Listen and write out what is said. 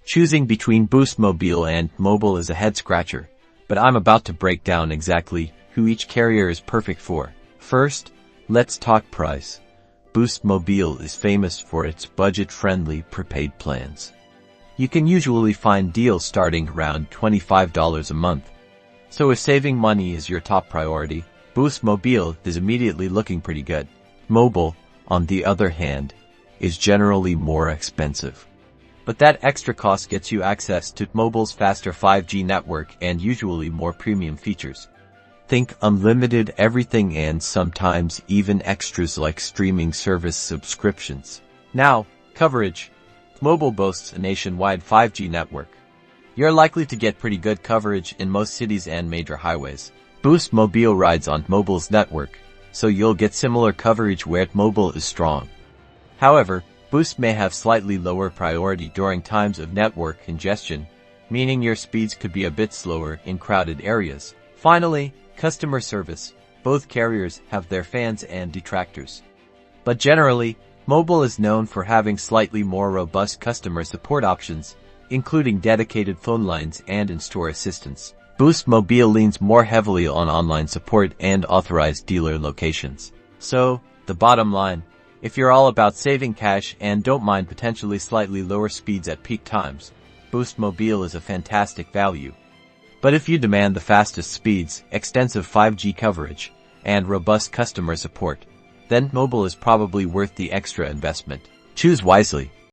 Choosing between Boost Mobile and Mobile is a head-scratcher, but I'm about to break down exactly who each carrier is perfect for. First, let's talk price. Boost Mobile is famous for its budget-friendly prepaid plans. You can usually find deals starting around $25 a month. So if saving money is your top priority, Boost Mobile is immediately looking pretty good. Mobile, on the other hand, is generally more expensive. But that extra cost gets you access to Mobile's faster 5G network and usually more premium features. Think unlimited everything and sometimes even extras like streaming service subscriptions. Now, coverage. Mobile boasts a nationwide 5G network. You're likely to get pretty good coverage in most cities and major highways. Boost Mobile rides on Mobile's network, so you'll get similar coverage where Mobile is strong. However, Boost may have slightly lower priority during times of network congestion, meaning your speeds could be a bit slower in crowded areas. Finally, customer service. Both carriers have their fans and detractors. But generally, Mobile is known for having slightly more robust customer support options, including dedicated phone lines and in-store assistance. Boost Mobile leans more heavily on online support and authorized dealer locations. So, the bottom line, if you're all about saving cash and don't mind potentially slightly lower speeds at peak times, Boost Mobile is a fantastic value. But if you demand the fastest speeds, extensive 5G coverage, and robust customer support, then Mobile is probably worth the extra investment. Choose wisely.